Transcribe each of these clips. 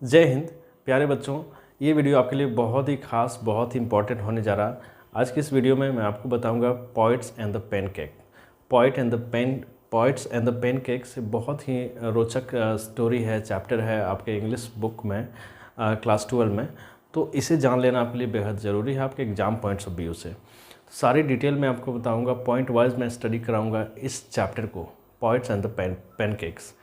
जय हिंद प्यारे बच्चों। ये वीडियो आपके लिए बहुत ही खास, बहुत ही इंपॉर्टेंट होने जा रहा। आज की इस वीडियो में मैं आपको बताऊंगा poets and the pancake. Poets and the pancake से बहुत ही रोचक स्टोरी है, चैप्टर है आपके इंग्लिश बुक में क्लास 12 में। तो इसे जान लेना आपके लिए बेहद ज़रूरी है आपके एग्जाम पॉइंट्स ऑफ व्यू से। तो सारी डिटेल में आपको बताऊँगा, पॉइंट वाइज मैं स्टडी कराऊँगा इस चैप्टर को, पोइट्स एंड द पेनकेक्स।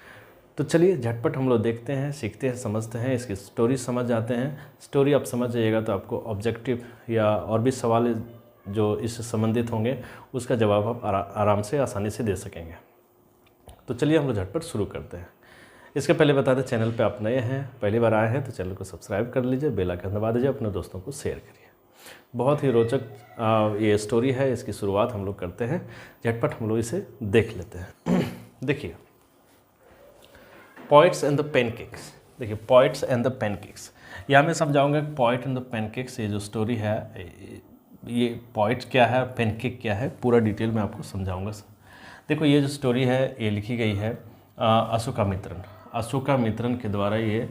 तो चलिए झटपट हम लोग देखते हैं, सीखते हैं, समझते हैं, इसकी स्टोरी समझ जाते हैं। स्टोरी आप समझ जाइएगा तो आपको ऑब्जेक्टिव या और भी सवाल जो इससे संबंधित होंगे उसका जवाब आप आराम से, आसानी से दे सकेंगे। तो चलिए हम लोग झटपट शुरू करते हैं। इसके पहले बता दें, चैनल पे आप नए हैं, पहली बार आए हैं तो चैनल को सब्सक्राइब कर लीजिए, बेल आइकन दबा दीजिए, अपने दोस्तों को शेयर करिए। बहुत ही रोचक ये स्टोरी है, इसकी शुरुआत हम लोग करते हैं। झटपट हम लोग इसे देख लेते हैं। देखिए, पोइट्स एंड द पेनकेक्स। देखिए, पोइट्स एंड द पेनकेक्स, यहाँ मैं समझाऊंगा कि पोइट एंड द पेनकेक्स ये जो स्टोरी है, ये पोइट क्या है, पेनकेक क्या है, पूरा डिटेल में आपको समझाऊंगा। देखो, ये जो स्टोरी है ये लिखी गई है अशोकामित्रन के द्वारा ये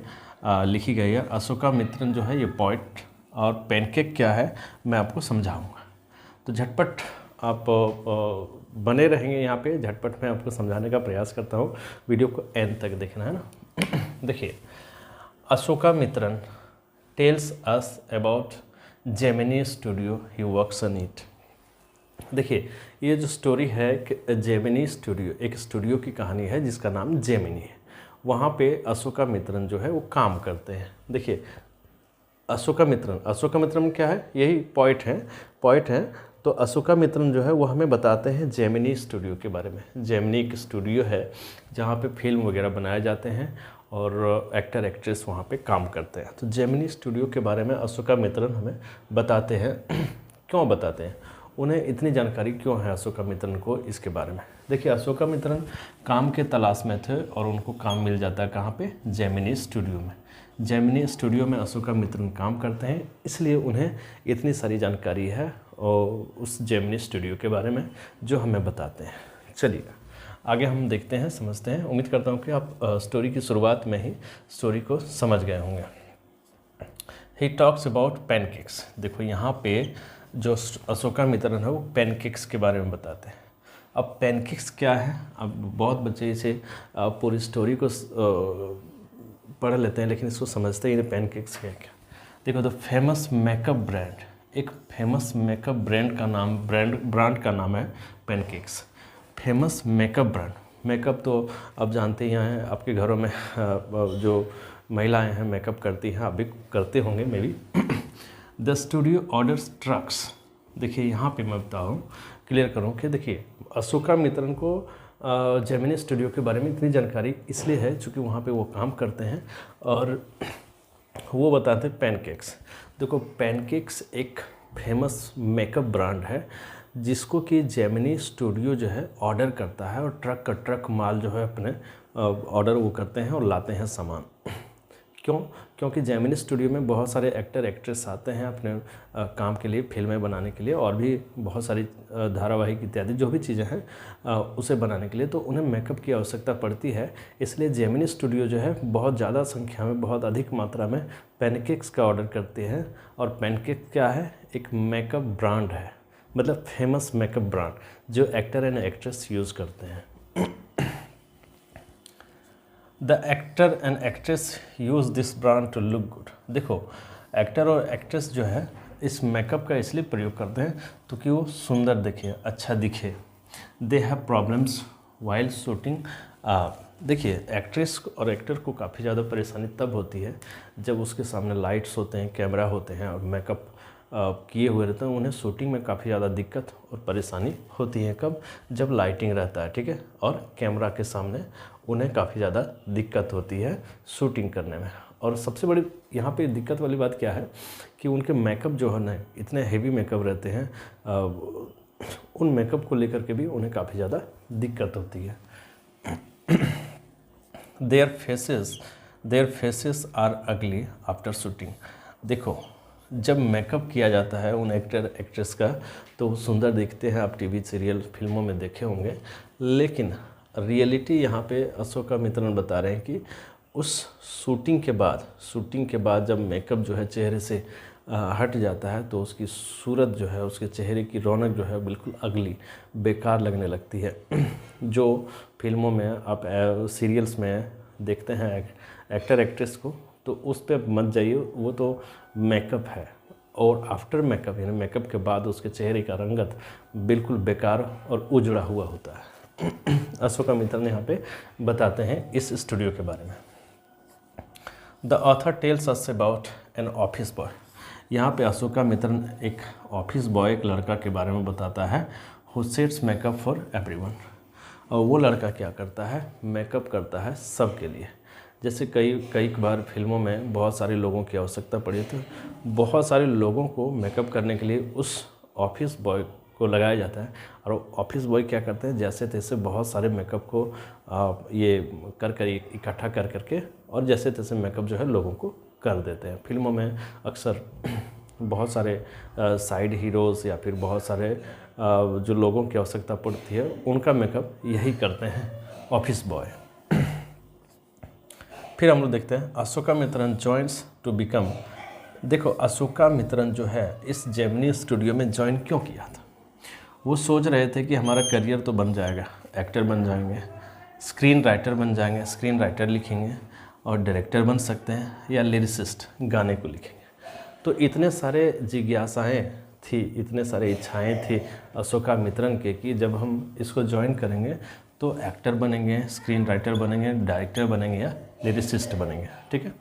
लिखी गई है। अशोकामित्रन जो है ये पोइट, और पेनकेक क्या है मैं आपको समझाऊंगा। तो झटपट आप बने रहेंगे यहाँ पे, झटपट मैं आपको समझाने का प्रयास करता हूँ। वीडियो को एंड तक देखना है ना। देखिए, Ashokamitran tells us about Gemini studio he works on it. देखिए, ये जो स्टोरी है कि जेमिनी स्टूडियो, एक स्टूडियो की कहानी है जिसका नाम जेमिनी है। वहाँ पे अशोकामित्रन जो है वो काम करते हैं। देखिए, अशोकामित्रन क्या है, यही पोइट हैं। तो अशोकामित्रन जो है वो हमें बताते हैं जेमिनी स्टूडियो के बारे में। जेमिनी एक स्टूडियो है जहाँ पे फिल्म वगैरह बनाए जाते हैं और एक्टर एक्ट्रेस वहाँ पे काम करते हैं। तो जेमिनी स्टूडियो के बारे में अशोकामित्रन हमें बताते हैं। क्यों बताते हैं, उन्हें इतनी जानकारी क्यों है अशोकामित्रन को इसके बारे में। देखिए, अशोकामित्रन काम के तलाश में थे और उनको काम मिल जाता है कहाँ पे, जेमिनी स्टूडियो में। जेमिनी स्टूडियो में अशोकामित्रन काम करते हैं, इसलिए उन्हें इतनी सारी जानकारी है और उस जेमिनी स्टूडियो के बारे में जो हमें बताते हैं। चलिए आगे हम देखते हैं, समझते हैं। उम्मीद करता हूँ कि आप स्टोरी की शुरुआत में ही स्टोरी को समझ गए होंगे। He talks about pancakes. देखो, यहाँ पे जो अशोकामित्रन है वो पैनकेक्स के बारे में बताते हैं। अब पैनकेक्स क्या है, अब बहुत बच्चे इसे पूरी स्टोरी को पढ़ लेते हैं लेकिन इसको समझते ही नहीं पैनकेक्स क्या क्या। देखो, द फेमस मेकअप ब्रांड, एक फेमस मेकअप ब्रांड का नाम है pancakes. Famous makeup brand, makeup तो आप जानते ही हैं, आपके घरों में जो महिलाएं हैं मेकअप करती हैं, आप भी करते होंगे may be. The studio orders trucks. देखिए, यहाँ पे मैं बताऊँ, क्लियर करूँ कि देखिए, अशोकामित्रन को जेमिनी स्टूडियो के बारे में इतनी जानकारी इसलिए है क्योंकि वहाँ पे वो काम करते हैं और वो बताते हैं पैनकेक्स। देखो, पैनकेक्स एक फेमस मेकअप ब्रांड है जिसको कि जेमिनी स्टूडियो जो है ऑर्डर करता है, और ट्रक का ट्रक माल जो है अपने ऑर्डर वो करते हैं और लाते हैं सामान। क्यों? क्योंकि जेमिनी स्टूडियो में बहुत सारे एक्टर एक्ट्रेस आते हैं अपने काम के लिए, फिल्में बनाने के लिए, और भी बहुत सारी धारावाहिक इत्यादि जो भी चीज़ें हैं उसे बनाने के लिए, तो उन्हें मेकअप की आवश्यकता पड़ती है। इसलिए जेमिनी स्टूडियो जो है बहुत ज़्यादा संख्या में, बहुत अधिक मात्रा में पैनकेक्स का ऑर्डर करते हैं। और पैनकेक क्या है, एक मेकअप ब्रांड है, मतलब फेमस मेकअप ब्रांड जो एक्टर एंड एक्ट्रेस यूज़ करते हैं। The actor and actress use this brand to look good. देखो, एक्टर और एक्ट्रेस जो है इस मेकअप का इसलिए प्रयोग करते हैं तो कि वो सुंदर दिखे, अच्छा दिखे। They have problems while shooting. देखिए, एक्ट्रेस और एक्टर को काफ़ी ज़्यादा परेशानी तब होती है जब उसके सामने लाइट्स होते हैं, कैमरा होते हैं और मेकअप किए हुए रहते हैं। उन्हें शूटिंग में काफ़ी ज़्यादा दिक्कत और परेशानी होती है। कब? जब लाइटिंग रहता है, ठीक है, और कैमरा के सामने उन्हें काफ़ी ज़्यादा दिक्कत होती है शूटिंग करने में। और सबसे बड़ी यहाँ पे दिक्कत वाली बात क्या है कि उनके मेकअप जो है ना, इतने हेवी मेकअप रहते हैं, उन मेकअप को लेकर के भी उन्हें काफ़ी ज़्यादा दिक्कत होती है। Their faces are ugly after shooting. देखो, जब मेकअप किया जाता है उन एक्टर एक्ट्रेस का तो वो सुंदर दिखते हैं, आप टीवी सीरियल फिल्मों में देखे होंगे। लेकिन रियलिटी यहाँ पे अशोकामित्रन बता रहे हैं कि उस शूटिंग के बाद जब मेकअप जो है चेहरे से हट जाता है तो उसकी सूरत जो है, उसके चेहरे की रौनक जो है बिल्कुल अगली, बेकार लगने लगती है। जो फिल्मों में आप सीरियल्स में देखते हैं एक्टर एक्ट्रेस को, तो उस पर मत जाइए, वो तो मेकअप है। और आफ्टर मेकअप यानी मेकअप के बाद उसके चेहरे का रंगत बिल्कुल बेकार और उजड़ा हुआ होता है। अशोका मित्तन यहाँ पे बताते हैं इस स्टूडियो के बारे में। The author tales us about an office boy. यहाँ पे अशोका मित्तन एक ऑफिस बॉय, एक लड़का के बारे में बताता है, who sets makeup for everyone. और वो लड़का क्या करता है, मेकअप करता है सबके लिए। जैसे कई बार फिल्मों में बहुत सारे लोगों की आवश्यकता पड़ी, तो बहुत सारे लोगों को मेकअप करने के लिए उस ऑफिस बॉय को लगाया जाता है। और ऑफिस बॉय क्या करते हैं, जैसे तैसे बहुत सारे मेकअप को ये कर इकट्ठा कर करके और जैसे तैसे मेकअप जो है लोगों को कर देते हैं। फिल्मों में अक्सर बहुत सारे साइड हीरोज़ या फिर बहुत सारे जो लोगों की आवश्यकता पड़ती है उनका मेकअप यही करते हैं ऑफिस बॉय। फिर हम लोग देखते हैं अशोका मित्तन जॉइंस टू बिकम। देखो अशोका मित्तन जो है इस जेमिनी स्टूडियो में ज्वाइन क्यों किया था। वो सोच रहे थे कि हमारा करियर तो बन जाएगा, एक्टर बन जाएंगे, स्क्रीन राइटर बन जाएंगे, स्क्रीन राइटर लिखेंगे और डायरेक्टर बन सकते हैं या लिरिसिस्ट, गाने को लिखेंगे। तो इतने सारे जिज्ञासाएँ थी, इतने सारे इच्छाएँ थी अशोका मित्तन के कि जब हम इसको ज्वाइन करेंगे तो एक्टर बनेंगे, स्क्रीन राइटर बनेंगे, डायरेक्टर बनेंगे या लिरिसिस्ट बनेंगे। ठीक है,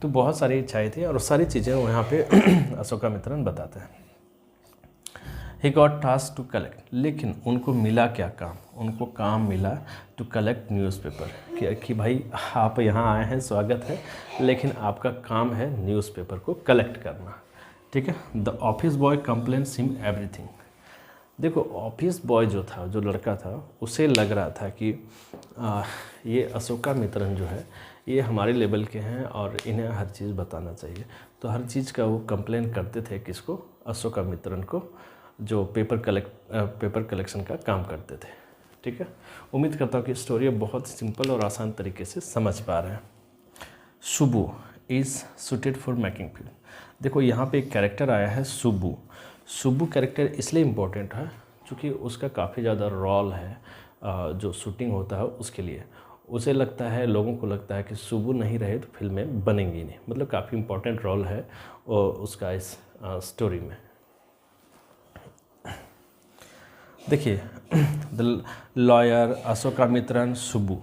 तो बहुत सारी इच्छाएँ थी और सारी चीज़ें यहाँ पे अशोका मित्तन बताते हैं। He got task to collect, लेकिन उनको मिला क्या काम, उनको काम मिला टू कलेक्ट न्यूज़पेपर, कि भाई आप यहाँ आए हैं, स्वागत है, लेकिन आपका काम है न्यूज़पेपर को कलेक्ट करना। ठीक है, the office boy complains him everything. देखो ऑफिस बॉय जो था, जो लड़का था, उसे लग रहा था कि ये अशोका मित्तन जो है ये हमारे लेवल के हैं और इन्हें हर चीज़ बताना चाहिए। तो हर चीज़ का वो कंप्लेन करते थे किसको, अशोका मित्तन को, जो पेपर कलेक्शन का काम करते थे। ठीक है, उम्मीद करता हूँ कि स्टोरी बहुत सिंपल और आसान तरीके से समझ पा रहे हैं। Subbu is suited for making film. देखो यहाँ पे एक कैरेक्टर आया है सुबू। सुबू कैरेक्टर इसलिए इम्पोर्टेंट है क्योंकि उसका काफ़ी ज़्यादा रोल है जो शूटिंग होता है उसके लिए। उसे लगता है, लोगों को लगता है कि सुबू नहीं रहे तो फिल्में बनेंगी नहीं, मतलब काफ़ी इम्पोर्टेंट रोल है उसका इस स्टोरी में। देखिए द लॉयर अशोका मित्तन सुबू।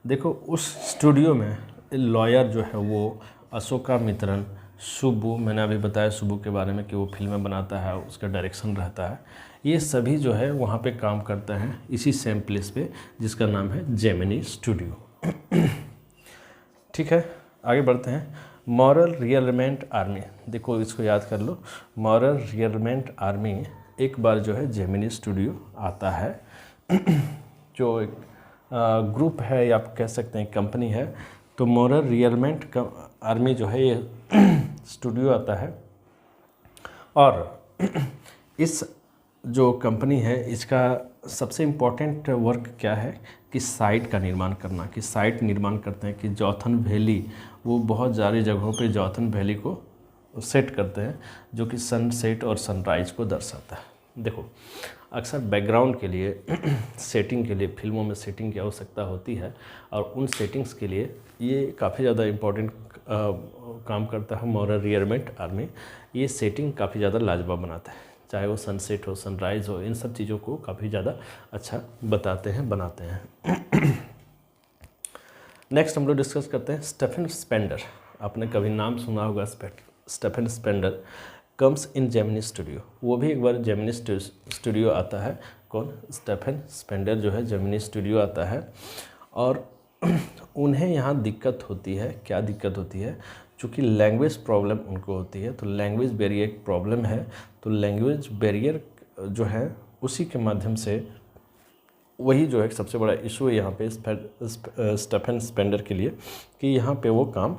देखो उस स्टूडियो में लॉयर जो है वो अशोका मित्तन, सुबू, मैंने अभी बताया सुबू के बारे में कि वो फिल्में बनाता है, उसका डायरेक्शन रहता है, ये सभी जो है वहाँ पे काम करते हैं इसी सेम प्लेस पे जिसका नाम है जेमिनी स्टूडियो। ठीक है, आगे बढ़ते हैं। Moral rearmament army. देखो इसको याद कर लो, मॉरल रियरमेंट आर्मी एक बार जो है जेमिनी स्टूडियो आता है, जो एक ग्रुप है या आप कह सकते हैं कंपनी है। तो मॉरल रियरमेंट आर्मी जो है ये स्टूडियो आता है और इस जो कंपनी है इसका सबसे इम्पोर्टेंट वर्क क्या है कि साइट का निर्माण करना, कि साइट निर्माण करते हैं कि जॉथन वैली, वो बहुत सारी जगहों पे जॉथन वैली को सेट करते हैं जो कि सनसेट और सनराइज़ को दर्शाता है। देखो अक्सर बैकग्राउंड के लिए सेटिंग के लिए फिल्मों में सेटिंग की आवश्यकता होती है और उन सेटिंग्स के लिए ये काफ़ी ज़्यादा इम्पोर्टेंट काम करता है मॉरल रियरमेंट आर्मी। ये सेटिंग काफ़ी ज़्यादा लाजवाब बनाता है, चाहे वो सनसेट हो, सनराइज़ हो, इन सब चीज़ों को काफ़ी ज़्यादा अच्छा बताते हैं, बनाते हैं। नेक्स्ट हम लोग डिस्कस करते हैं स्टेफन स्पेंडर। आपने कभी नाम सुना होगा Stephen Spender comes in Gemini studio. वो भी एक बार जेमिनी स्टूडियो आता है। कौन? स्टेफन स्पेंडर जो है जेमिनी स्टूडियो आता है और उन्हें यहाँ दिक्कत होती है। क्या दिक्कत होती है? चूँकि लैंग्वेज प्रॉब्लम उनको होती है, तो लैंग्वेज बैरियर एक प्रॉब्लम है। तो लैंग्वेज बैरियर जो है उसी के माध्यम से वही जो है सबसे बड़ा इशू है यहाँ पे स्टेफन स्पेंडर के लिए कि यहाँ पे वो काम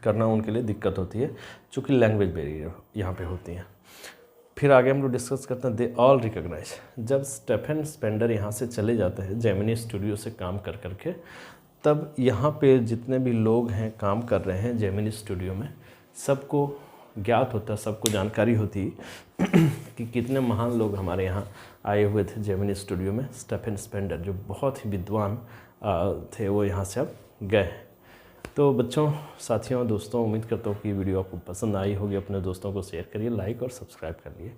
करना उनके लिए दिक्कत होती है, चूँकि लैंग्वेज बैरियर यहाँ पे होती है। फिर आगे हम लोग डिस्कस करते हैं दे ऑल रिकॉग्नाइज। जब स्टेफन स्पेंडर यहाँ से चले जाते हैं जेमिनी स्टूडियो से काम कर करके, तब यहाँ पे जितने भी लोग हैं काम कर रहे हैं जेमिनी स्टूडियो में, सबको ज्ञात होता, सबको जानकारी होती कि कितने महान लोग हमारे यहाँ आए हुए थे जेमिनी स्टूडियो में। स्टेफन स्पेंडर जो बहुत ही विद्वान थे, वो यहाँ से अब गए। तो बच्चों, साथियों, दोस्तों, उम्मीद करता हूँ कि वीडियो आपको पसंद आई होगी। अपने दोस्तों को शेयर करिए, लाइक और सब्सक्राइब करिए।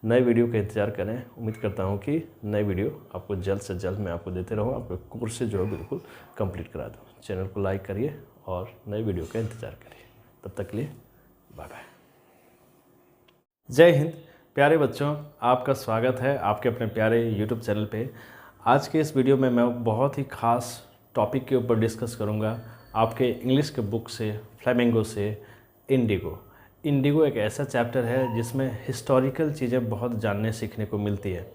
नए वीडियो का इंतज़ार करें। उम्मीद करता हूँ कि नए वीडियो आपको जल्द से जल्द मैं आपको देते रहूँ, आपको कोर्स जो है बिल्कुल कंप्लीट करा दूँ। चैनल को लाइक करिए और नए वीडियो का इंतज़ार करिए। तब तक के लिए बाय बाय। जय हिंद। प्यारे बच्चों, आपका स्वागत है आपके अपने प्यारे YouTube चैनल पे। आज के इस वीडियो में मैं बहुत ही ख़ास टॉपिक के ऊपर डिस्कस करूँगा आपके इंग्लिश के बुक से, फ्लेमिंगो से, इंडिगो। इंडिगो एक ऐसा चैप्टर है जिसमें हिस्टोरिकल चीज़ें बहुत जानने सीखने को मिलती है।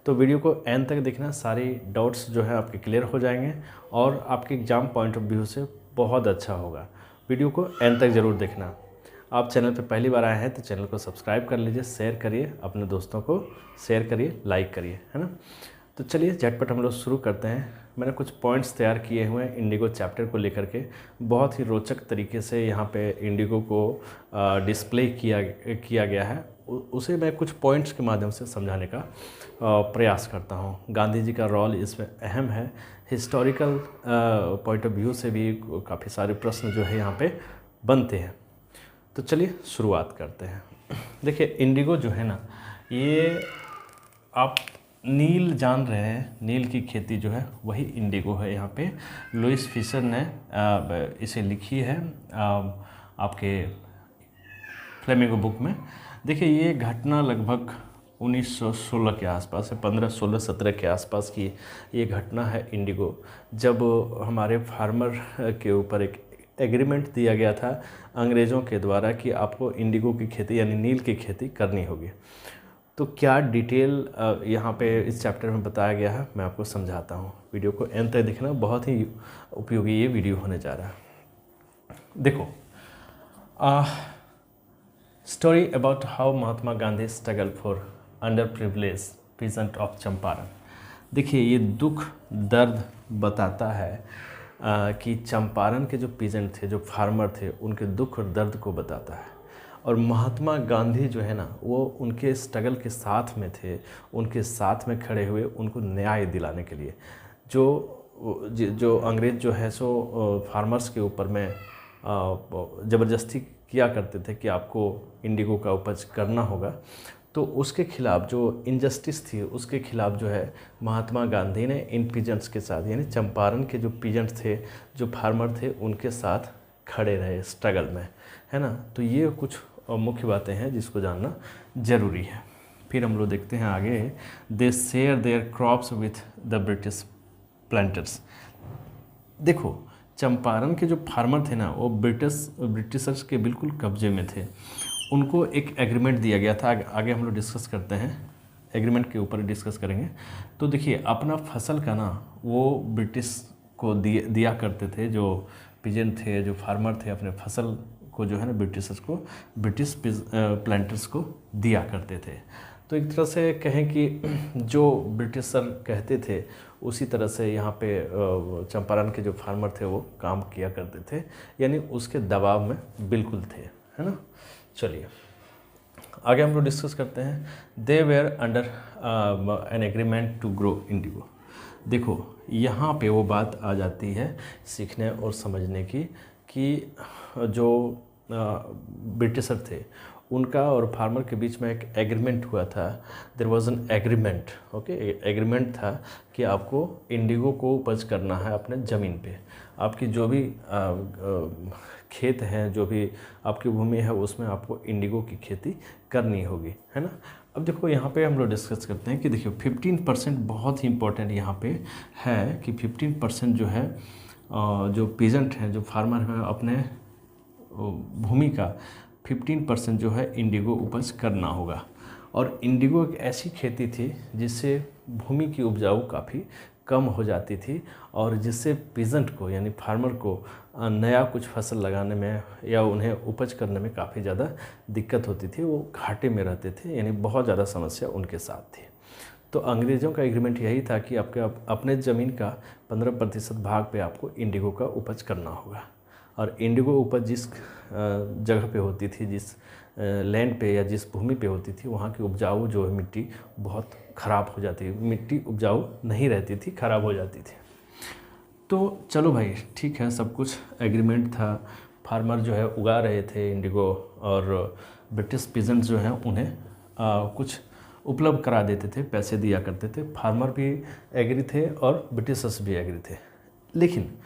तो वीडियो को एंड तक देखना, सारी डाउट्स जो है आपके क्लियर हो जाएंगे और आपके एग्ज़ाम पॉइंट ऑफ व्यू से बहुत अच्छा होगा। वीडियो को एंड तक ज़रूर देखना। आप चैनल पर पहली बार आए हैं तो चैनल को सब्सक्राइब कर लीजिए, शेयर करिए, अपने दोस्तों को शेयर करिए, लाइक करिए, है ना। तो चलिए झटपट हम लोग शुरू करते हैं। मैंने कुछ पॉइंट्स तैयार किए हुए हैं इंडिगो चैप्टर को लेकर के। बहुत ही रोचक तरीके से यहाँ पे इंडिगो को डिस्प्ले किया गया है। उसे मैं कुछ पॉइंट्स के माध्यम से समझाने का प्रयास करता हूँ। गांधी जी का रोल इसमें अहम है। हिस्टोरिकल पॉइंट ऑफ व्यू से भी काफ़ी सारे प्रश्न जो है यहाँ पे बनते हैं। तो चलिए शुरुआत करते हैं। देखिए, इंडिगो जो है ना, ये आप नील जान रहे हैं, नील की खेती जो है वही इंडिगो है। यहाँ पे लुइस फिशर ने इसे लिखी है आपके फ्लेमिंगो बुक में। देखिए, ये घटना लगभग 1916 के आसपास है, 15, 16, 17 के आसपास की ये घटना है इंडिगो, जब हमारे फार्मर के ऊपर एक एग्रीमेंट दिया गया था अंग्रेज़ों के द्वारा कि आपको इंडिगो की खेती यानी नील की खेती करनी होगी। तो क्या डिटेल यहाँ पे इस चैप्टर में बताया गया है, मैं आपको समझाता हूँ। वीडियो को एंड तक देखना, बहुत ही उपयोगी ये वीडियो होने जा रहा है। देखो, story about how Mahatma Gandhi struggle for under privilege peasant of Champaran. देखिए, ये दुख दर्द बताता है कि चंपारण के जो पीजेंट थे, जो फार्मर थे, उनके दुख और दर्द को बताता है। और महात्मा गांधी जो है ना, वो उनके स्ट्रगल के साथ में थे, उनके साथ में खड़े हुए उनको न्याय दिलाने के लिए। जो अंग्रेज़ जो है सो फार्मर्स के ऊपर में ज़बरदस्ती किया करते थे कि आपको इंडिगो का उपज करना होगा, तो उसके खिलाफ जो इनजस्टिस थी, उसके खिलाफ जो है महात्मा गांधी ने इन पीजेंट्स के साथ, यानी चंपारण के जो पीजेंट थे, जो फार्मर थे, उनके साथ खड़े रहे स्ट्रगल में, है ना। तो ये कुछ मुख्य बातें हैं जिसको जानना ज़रूरी है। फिर हम लोग देखते हैं आगे। They share their crops with the British planters. देखो, चंपारण के जो फार्मर थे ना, वो ब्रिटिशर्स के बिल्कुल कब्जे में थे। उनको एक एग्रीमेंट दिया गया था, आगे हम लोग डिस्कस करते हैं, एग्रीमेंट के ऊपर डिस्कस करेंगे। तो देखिए, अपना फसल का ना वो ब्रिटिश को दिया करते थे। जो पीजेंट थे, जो फार्मर थे, अपने फसल को जो है ना ब्रिटिश प्लांटर्स को दिया करते थे। तो एक तरह से कहें कि जो ब्रिटिशर कहते थे उसी तरह से यहाँ पे चंपारण के जो फार्मर थे वो काम किया करते थे, यानी उसके दबाव में बिल्कुल थे, है ना। चलिए आगे हम लोग डिस्कस करते हैं। They were under an agreement to grow indigo. देखो, यहाँ पे वो बात आ जाती है सीखने और समझने की कि जो ब्रिटिशर थे उनका और फार्मर के बीच में एक एग्रीमेंट हुआ था। There was an agreement, okay, agreement था कि आपको इंडिगो को उपज करना है अपने ज़मीन पे। आपकी जो भी खेत हैं, जो भी आपकी भूमि है, उसमें आपको इंडिगो की खेती करनी होगी, है ना। अब देखो, यहाँ पे हम लोग डिस्कस करते हैं कि देखिए 15% बहुत ही इंपॉर्टेंट यहाँ पे है कि 15% जो है जो पीजेंट हैं, जो फार्मर हैं, अपने भूमि का 15% जो है इंडिगो उपज करना होगा। और इंडिगो एक ऐसी खेती थी जिससे भूमि की उपजाऊ काफ़ी कम हो जाती थी और जिससे पीजेंट को, यानी फार्मर को नया कुछ फसल लगाने में या उन्हें उपज करने में काफ़ी ज़्यादा दिक्कत होती थी। वो घाटे में रहते थे, यानी बहुत ज़्यादा समस्या उनके साथ थी। तो अंग्रेज़ों का एग्रीमेंट यही था कि आपके अपने ज़मीन का 15% भाग पे आपको इंडिगो का उपज करना होगा। और इंडिगो उपज जिस जगह पे होती थी, जिस लैंड पे या जिस भूमि पे होती थी, वहाँ की उपजाऊ जो है मिट्टी बहुत ख़राब हो जाती, मिट्टी उपजाऊ नहीं रहती थी, ख़राब हो जाती थी। तो चलो भाई ठीक है, सब कुछ एग्रीमेंट था, फार्मर जो है उगा रहे थे इंडिगो, और ब्रिटिश पीजेंट्स जो हैं उन्हें कुछ उपलब्ध करा देते थे, पैसे दिया करते थे। फार्मर भी एग्री थे और ब्रिटिशर्स भी एग्री थे। लेकिन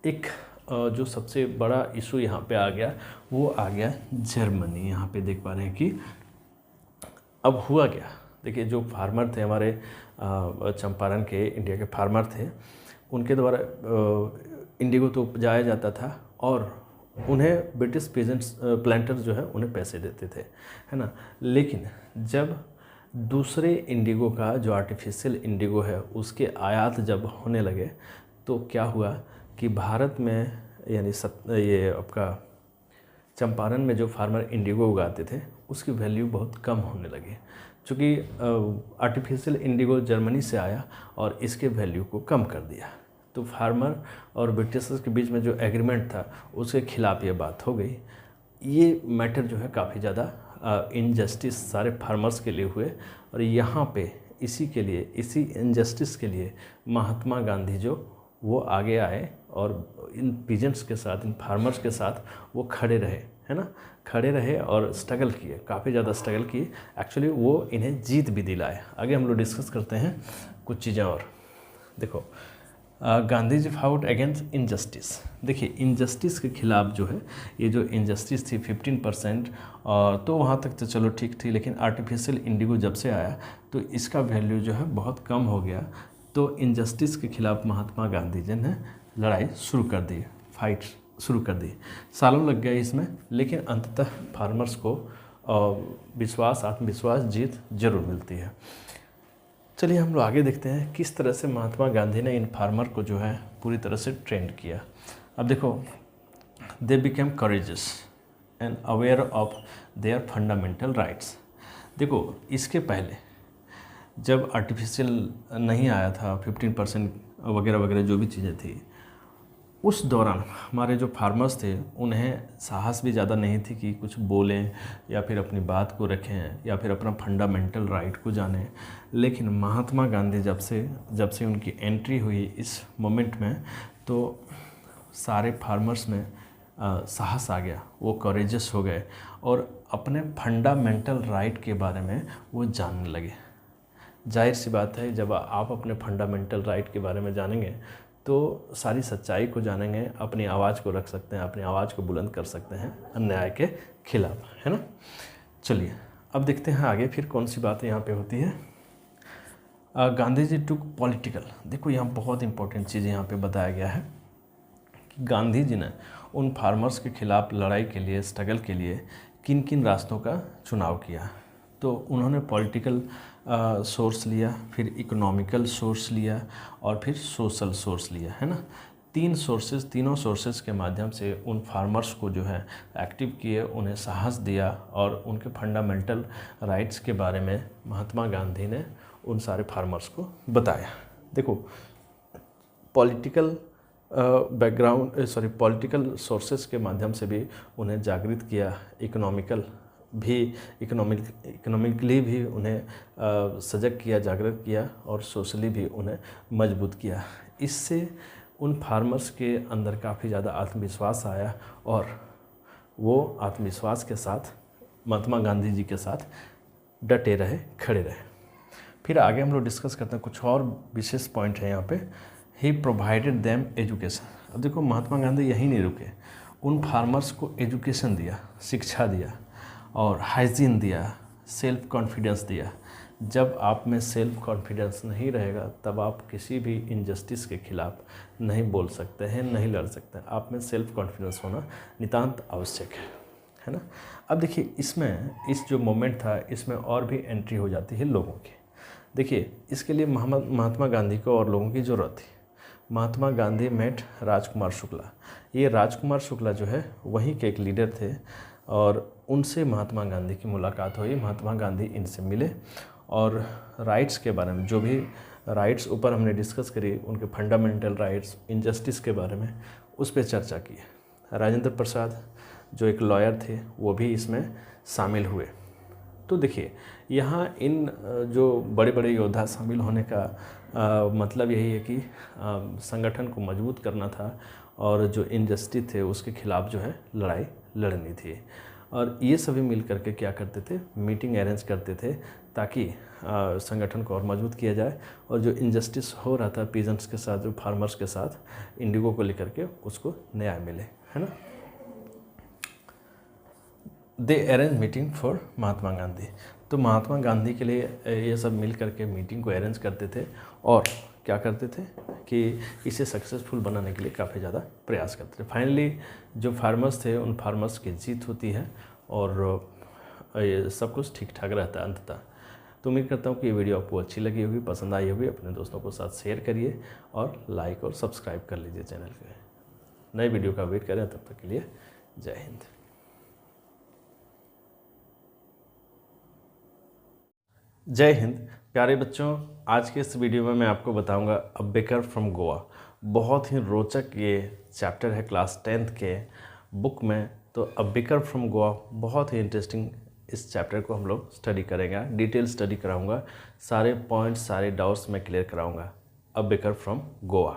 एक जो सबसे बड़ा इशू यहाँ पे आ गया, वो आ गया जर्मनी। यहाँ पे देख पा रहे हैं कि अब हुआ क्या। देखिए, जो फार्मर थे हमारे चंपारण के, इंडिया के फार्मर थे, उनके द्वारा इंडिगो तो उपजाया जाता था और उन्हें ब्रिटिश पीजेंट्स प्लांटर जो है उन्हें पैसे देते थे, है ना। लेकिन जब दूसरे इंडिगो का, जो आर्टिफिशियल इंडिगो है, उसके आयात जब होने लगे, तो क्या हुआ कि भारत में, यानी ये आपका चंपारण में जो फार्मर इंडिगो उगाते थे, उसकी वैल्यू बहुत कम होने लगी, क्योंकि आर्टिफिशियल इंडिगो जर्मनी से आया और इसके वैल्यू को कम कर दिया। तो फार्मर और ब्रिटिशर्स के बीच में जो एग्रीमेंट था, उसके खिलाफ ये बात हो गई। ये मैटर जो है काफ़ी ज़्यादा इनजस्टिस सारे फार्मर्स के लिए हुए, और यहाँ पे इसी के लिए, इसी इनजस्टिस के लिए महात्मा गांधी जो वो आगे आए और इन पीजेंट्स के साथ, इन फार्मर्स के साथ वो खड़े रहे, है ना, खड़े रहे और स्ट्रगल किए, काफ़ी ज़्यादा स्ट्रगल किए। एक्चुअली वो इन्हें जीत भी दिलाए। आगे हम लोग डिस्कस करते हैं कुछ चीज़ें और। देखो, Gandhi ji fought against injustice. देखिए, इनजस्टिस के खिलाफ जो है, ये जो इनजस्टिस थी 15%, और तो वहाँ तक तो चलो ठीक थी, लेकिन आर्टिफिशियल इंडिगो जब से आया तो इसका वैल्यू जो है बहुत कम हो गया। तो इनजस्टिस के खिलाफ महात्मा गांधी जी ने लड़ाई शुरू कर दी, फाइट शुरू कर दी। सालों लग गए इसमें, लेकिन अंततः फार्मर्स को विश्वास, आत्मविश्वास, जीत जरूर मिलती है। चलिए हम लोग आगे देखते हैं किस तरह से महात्मा गांधी ने इन फार्मर को जो है पूरी तरह से ट्रेंड किया। अब देखो, they became courageous and aware of their fundamental rights. देखो, इसके पहले जब आर्टिफिशियल नहीं आया था, 15% वगैरह वगैरह जो भी चीज़ें थी, उस दौरान हमारे जो फार्मर्स थे, उन्हें साहस भी ज़्यादा नहीं थी कि कुछ बोलें या फिर अपनी बात को रखें या फिर अपना फंडामेंटल राइट को जानें। लेकिन महात्मा गांधी जब से उनकी एंट्री हुई इस मोमेंट में, तो सारे फार्मर्स में साहस आ गया, वो करेजियस हो गए और अपने फंडामेंटल राइट के बारे में वो जानने लगे। जाहिर सी बात है, जब आप अपने फंडामेंटल राइट के बारे में जानेंगे तो सारी सच्चाई को जानेंगे, अपनी आवाज़ को रख सकते हैं, अपनी आवाज़ को बुलंद कर सकते हैं अन्याय के खिलाफ, है ना। चलिए अब देखते हैं आगे फिर कौन सी बातें यहाँ पे होती है। गांधी जी टुक पॉलिटिकल। देखो, यहाँ बहुत इंपॉर्टेंट चीज़ यहाँ पे बताया गया है कि गांधी जी ने उन फार्मर्स के खिलाफ लड़ाई के लिए, स्ट्रगल के लिए किन किन रास्तों का चुनाव किया। तो उन्होंने पॉलिटिकल सोर्स लिया, फिर इकोनॉमिकल सोर्स लिया और फिर सोशल सोर्स लिया, है ना। तीनों सोर्सेज के माध्यम से उन फार्मर्स को जो है एक्टिव किए, उन्हें साहस दिया और उनके फंडामेंटल राइट्स के बारे में महात्मा गांधी ने उन सारे फार्मर्स को बताया। देखो, पॉलिटिकल पॉलिटिकल सोर्सेज के माध्यम से भी उन्हें जागृत किया, इकोनॉमिकली भी उन्हें सजग किया, जागृत किया और सोशली भी उन्हें मजबूत किया। इससे उन फार्मर्स के अंदर काफ़ी ज़्यादा आत्मविश्वास आया और वो आत्मविश्वास के साथ महात्मा गांधी जी के साथ डटे रहे, खड़े रहे। फिर आगे हम लोग डिस्कस करते हैं, कुछ और विशेष पॉइंट है यहाँ पे। ही प्रोवाइडेड देम एजुकेशन। अब देखो, महात्मा गांधी यहीं नहीं रुके, उन फार्मर्स को एजुकेशन दिया, शिक्षा दिया और हाइजीन दिया, सेल्फ कॉन्फिडेंस दिया। जब आप में सेल्फ कॉन्फिडेंस नहीं रहेगा, तब आप किसी भी इनजस्टिस के खिलाफ नहीं बोल सकते हैं, नहीं लड़ सकते हैं। आप में सेल्फ कॉन्फिडेंस होना नितांत आवश्यक है ना। अब देखिए, इसमें इस जो मोमेंट था, इसमें और भी एंट्री हो जाती है लोगों की। देखिए, इसके लिए महात्मा गांधी को और लोगों की ज़रूरत थी। महात्मा गांधी मेट राजकुमार शुक्ला। ये राजकुमार शुक्ला जो है वहीं के एक लीडर थे और उनसे महात्मा गांधी की मुलाकात हुई। महात्मा गांधी इनसे मिले और राइट्स के बारे में, जो भी राइट्स ऊपर हमने डिस्कस करी, उनके फंडामेंटल राइट्स, इनजस्टिस के बारे में उस पर चर्चा की है। राजेंद्र प्रसाद जो एक लॉयर थे वो भी इसमें शामिल हुए। तो देखिए यहाँ इन जो बड़े बड़े योद्धा शामिल होने का मतलब यही है कि संगठन को मजबूत करना था और जो इनजस्टिस थे उसके खिलाफ जो है लड़ाई लड़नी थी। और ये सभी मिल करके क्या करते थे, मीटिंग अरेंज करते थे ताकि संगठन को और मजबूत किया जाए और जो इनजस्टिस हो रहा था पीजेंट्स के साथ, जो फार्मर्स के साथ, इंडिगो को लेकर के उसको न्याय मिले, है ना। दे arrange meeting for Mahatma Gandhi. तो महात्मा गांधी के लिए ये सब मिल करके मीटिंग को अरेंज करते थे और क्या करते थे कि इसे सक्सेसफुल बनाने के लिए काफ़ी ज़्यादा प्रयास करते थे। फाइनली जो फार्मर्स थे उन फार्मर्स की जीत होती है और ये सब कुछ ठीक ठाक रहता है अंततः। तो उम्मीद करता हूँ कि ये वीडियो आपको अच्छी लगी होगी, पसंद आई होगी। अपने दोस्तों को साथ शेयर करिए और लाइक और सब्सक्राइब कर लीजिए चैनल को। नए वीडियो का वेट करें, तब तक के लिए जय हिंद। जय हिंद प्यारे बच्चों, आज के इस वीडियो में मैं आपको बताऊंगा अ बेकर फ्रॉम गोवा। बहुत ही रोचक ये चैप्टर है क्लास 10th के बुक में। तो अ बेकर फ्रॉम गोवा बहुत ही इंटरेस्टिंग, इस चैप्टर को हम लोग स्टडी करेंगे, डिटेल स्टडी कराऊंगा, सारे पॉइंट्स सारे डाउट्स मैं क्लियर कराऊंगा। A baker from Goa,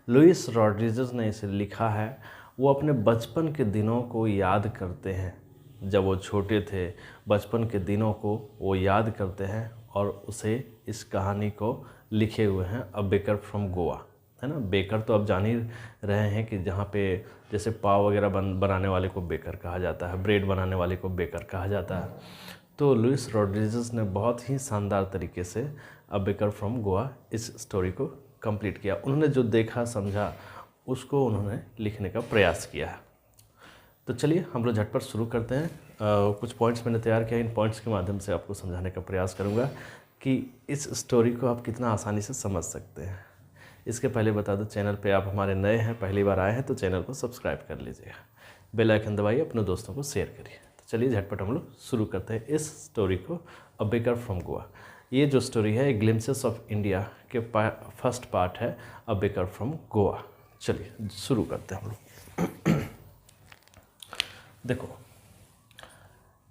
Luis Rodrigues ने इसे लिखा है। वो अपने बचपन के दिनों को याद करते हैं, जब वो छोटे थे, बचपन के दिनों को वो याद करते हैं और उसे इस कहानी को लिखे हुए हैं अ बेकर फ्रॉम गोवा, है ना। बेकर तो अब जान ही रहे हैं कि जहाँ पे जैसे पाव वगैरह बनाने वाले को बेकर कहा जाता है, ब्रेड बनाने वाले को बेकर कहा जाता है। तो लुइस रॉड्रिगेज ने बहुत ही शानदार तरीके से अ बेकर फ्रॉम गोवा इस स्टोरी को कंप्लीट किया। उन्होंने जो देखा समझा उसको उन्होंने लिखने का प्रयास किया है। तो चलिए हम लोग झटपट शुरू करते हैं। कुछ पॉइंट्स मैंने तैयार किया, इन पॉइंट्स के माध्यम से आपको समझाने का प्रयास करूंगा कि इस स्टोरी को आप कितना आसानी से समझ सकते हैं। इसके पहले बता दो, चैनल पे आप हमारे नए हैं, पहली बार आए हैं तो चैनल को सब्सक्राइब कर लीजिएगा, बेल आइकन दबाइए, अपने दोस्तों को शेयर करिए। तो चलिए झटपट हम लोग शुरू करते हैं इस स्टोरी को, अ बेकर फ्रॉम गोवा। ये जो स्टोरी है ग्लिम्पसेस ऑफ इंडिया के फर्स्ट पार्ट है, अ बेकर फ्रॉम गोवा। चलिए शुरू करते हैं हम लोग। देखो,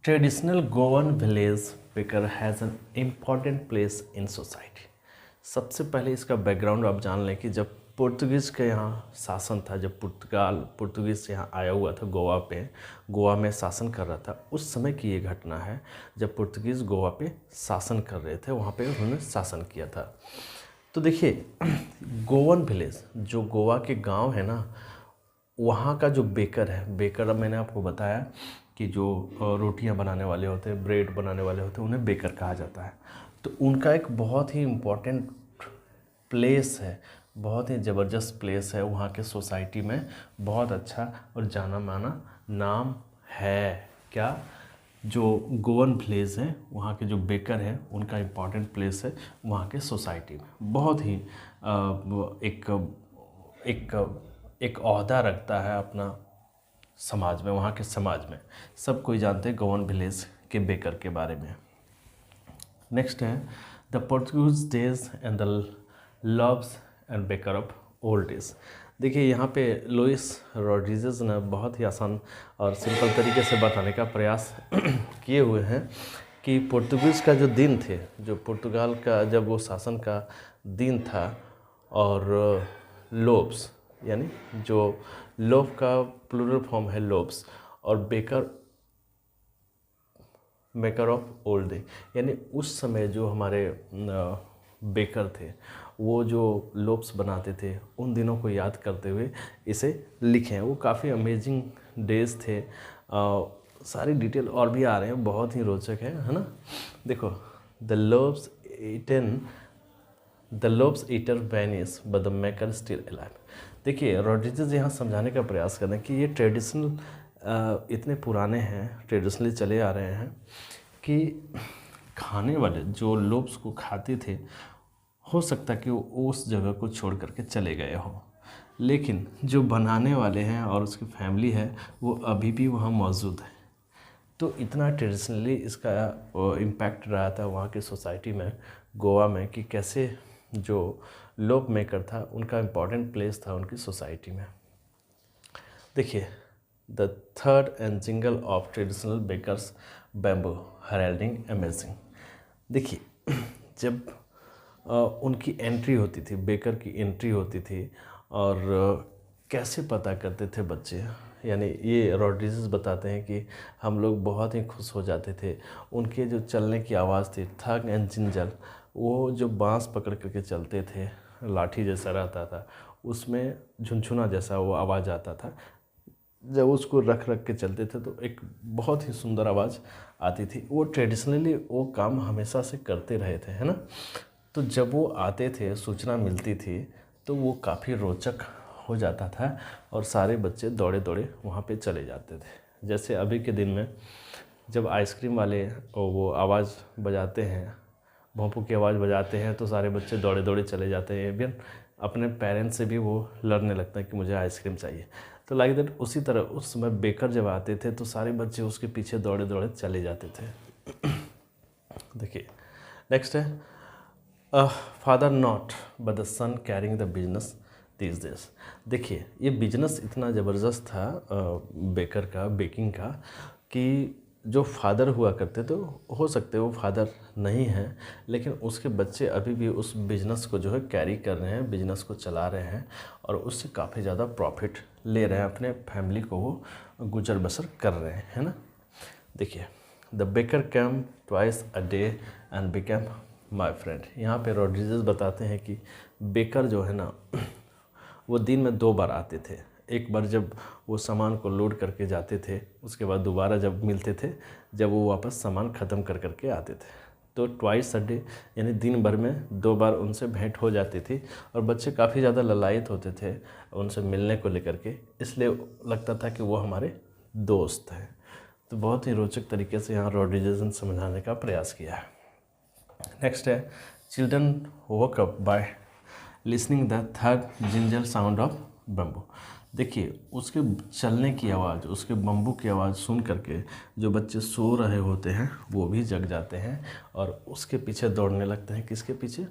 traditional Goan village baker has an important place in society. सबसे पहले इसका बैकग्राउंड आप जान लें कि जब पुर्तगीज़ के यहाँ शासन था, जब पुर्तगीज़ यहाँ आया हुआ था गोवा में शासन कर रहा था, उस समय की ये घटना है जब पुर्तगीज़ गोवा पे शासन कर रहे थे, वहाँ पे उन्होंने शासन किया था। तो देखिए गोवन विलेज, जो गोवा के गाँव है ना, वहाँ का जो बेकर है, बेकर मैंने आपको बताया कि जो रोटियां बनाने वाले होते हैं, ब्रेड बनाने वाले होते हैं, उन्हें बेकर कहा जाता है। तो उनका एक बहुत ही इम्पोर्टेंट प्लेस है, बहुत ही ज़बरदस्त प्लेस है वहाँ के सोसाइटी में, बहुत अच्छा और जाना माना नाम है। क्या? जो गोवन विलेज है, वहाँ के जो बेकर हैं उनका इम्पोर्टेंट प्लेस है वहाँ के सोसाइटी में, बहुत ही एक ओहदा रखता है अपना समाज में, वहाँ के समाज में सब कोई जानते हैं गोवन विलेज के बेकर के बारे में। नेक्स्ट है the Portuguese days and the loves and baker of old days. देखिए यहाँ पे लुइस रॉड्रिगेज ने बहुत ही आसान और सिंपल तरीके से बताने का प्रयास किए हुए हैं कि पुर्तगीज़ का जो दिन थे, जो पुर्तगाल का जब वो शासन का दिन था, और लोब्स यानी जो लोफ का प्लूरल फॉर्म है लोब्स, और बेकर ऑफ ओल्ड डे, यानी उस समय जो हमारे बेकर थे वो जो लोब्स बनाते थे, उन दिनों को याद करते हुए इसे लिखे हैं। वो काफ़ी अमेजिंग डेज थे। सारी डिटेल और भी आ रहे हैं, बहुत ही रोचक है ना। देखो, the lobes eater vanish but the maker still alive. देखिए रॉड्रिगेज यहाँ समझाने का प्रयास कर रहे हैं कि ये ट्रेडिशनल इतने पुराने हैं, ट्रेडिशनली चले आ रहे हैं कि खाने वाले जो लोब्स को खाते थे, हो सकता कि वो उस जगह को छोड़ करके चले गए हों, लेकिन जो बनाने वाले हैं और उसकी फैमिली है वो अभी भी वहाँ मौजूद है। तो इतना ट्रेडिशनली इसका इम्पैक्ट रहा था वहाँ की सोसाइटी में, गोवा में, कि कैसे जो लोप मेकर था उनका इम्पॉर्टेंट प्लेस था उनकी सोसाइटी में। देखिए, द थर्ड and jingle of traditional bakers bamboo heralding amazing. देखिए, जब उनकी एंट्री होती थी, बेकर की एंट्री होती थी, और कैसे पता करते थे बच्चे, यानी ये रॉड्रिगेज बताते हैं कि हम लोग बहुत ही खुश हो जाते थे। उनके जो चलने की आवाज़ थी, थग एंड जिंजल, वो जो बांस पकड़ करके चलते थे, लाठी जैसा रहता था, उसमें झुनझुना जैसा वो आवाज़ आता था। जब उसको रख रख के चलते थे तो एक बहुत ही सुंदर आवाज़ आती थी। वो ट्रेडिशनली वो काम हमेशा से करते रहे थे, है ना। तो जब वो आते थे, सूचना मिलती थी, तो वो काफ़ी रोचक हो जाता था और सारे बच्चे दौड़े दौड़े वहाँ पे चले जाते थे। जैसे अभी के दिन में जब आइसक्रीम वाले वो आवाज़ बजाते हैं, भोंपू की आवाज़ बजाते हैं, तो सारे बच्चे दौड़े दौड़े चले जाते हैं। इवन अपने पेरेंट्स से भी वो लड़ने लगते हैं कि मुझे आइसक्रीम चाहिए। तो लाइक दैट, उसी तरह उस समय बेकर जब आते थे तो सारे बच्चे उसके पीछे दौड़े दौड़े चले जाते थे। देखिए, नेक्स्ट है father not but the son carrying the business these days. देखिए, ये बिजनेस इतना ज़बरदस्त था बेकर का, बेकिंग का, कि जो फादर हुआ करते तो हो सकते वो फादर नहीं हैं, लेकिन उसके बच्चे अभी भी उस बिज़नेस को जो है कैरी कर रहे हैं, बिज़नेस को चला रहे हैं और उससे काफ़ी ज़्यादा प्रॉफिट ले रहे हैं, अपने फैमिली को वो गुजर बसर कर रहे हैं, है ना। देखिए, the baker came twice a day and became my friend. यहाँ पे रॉड्रिगेज बताते हैं कि बेकर जो है ना, वो दिन में 2 बार आते थे। एक बार जब वो सामान को लोड करके जाते थे, उसके बाद दोबारा जब मिलते थे, जब वो वापस सामान ख़त्म कर करके आते थे। तो ट्वाइस अ डे यानी दिन भर में 2 बार उनसे भेंट हो जाती थी और बच्चे काफ़ी ज़्यादा ललायित होते थे उनसे मिलने को लेकर के, इसलिए लगता था कि वो हमारे दोस्त हैं। तो बहुत ही रोचक तरीके से यहाँ रॉड्रिगेज ने समझाने का प्रयास किया है। नेक्स्ट है children woke up by listening the tug ginger sound of bamboo. देखिए, उसके चलने की आवाज़, उसके बम्बू की आवाज़ सुन करके जो बच्चे सो रहे होते हैं वो भी जग जाते हैं और उसके पीछे दौड़ने लगते हैं। किसके पीछे?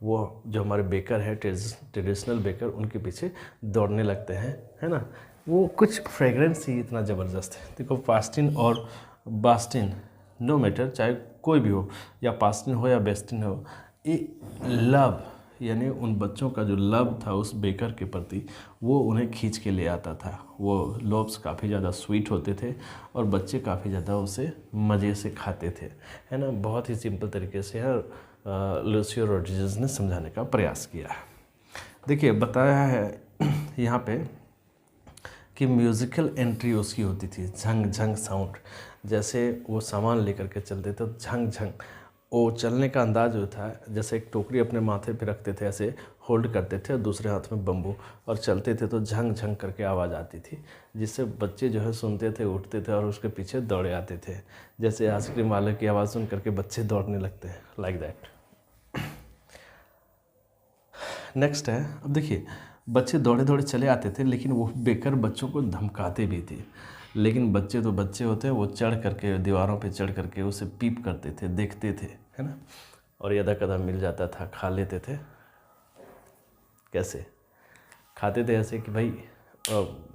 वो जो हमारे बेकर है, ट्रेडिशनल बेकर, उनके पीछे दौड़ने लगते हैं, है ना। वो कुछ फ्रेगरेंस ही इतना ज़बरदस्त है। देखो, पास्टिन और बास्टिन, नो मैटर, चाहे कोई भी हो, या पास्टिन हो या बेस्टिन हो, ये लव यानी उन बच्चों का जो लव था उस बेकर के प्रति, वो उन्हें खींच के ले आता था। वो लोव्स काफ़ी ज़्यादा स्वीट होते थे और बच्चे काफ़ी ज़्यादा उसे मज़े से खाते थे, है ना। बहुत ही सिंपल तरीके से लूसियो रॉड्रिगेज ने समझाने का प्रयास किया है। देखिए, बताया है यहाँ पे कि म्यूज़िकल एंट्री उसकी होती थी, झंग झंग साउंड। जैसे वो सामान लेकर के चलते थे, झंग झंग, वो चलने का अंदाज जो था, जैसे एक टोकरी अपने माथे पे रखते थे, ऐसे होल्ड करते थे और दूसरे हाथ में बम्बू, और चलते थे तो झंग झंग करके आवाज़ आती थी, जिससे बच्चे जो है सुनते थे, उठते थे और उसके पीछे दौड़े आते थे। जैसे आइसक्रीम वाले की आवाज़ सुन करके बच्चे दौड़ने लगते हैं, लाइक दैट। नेक्स्ट है, अब देखिए, बच्चे दौड़े दौड़े चले आते थे, लेकिन वो बेकर बच्चों को धमकाते भी थे। लेकिन बच्चे तो बच्चे होते हैं, वो चढ़ करके, दीवारों पे चढ़ करके उसे पीप करते थे, देखते थे, है ना। और यदा कदा मिल जाता था, खा लेते थे। कैसे खाते थे? ऐसे कि भाई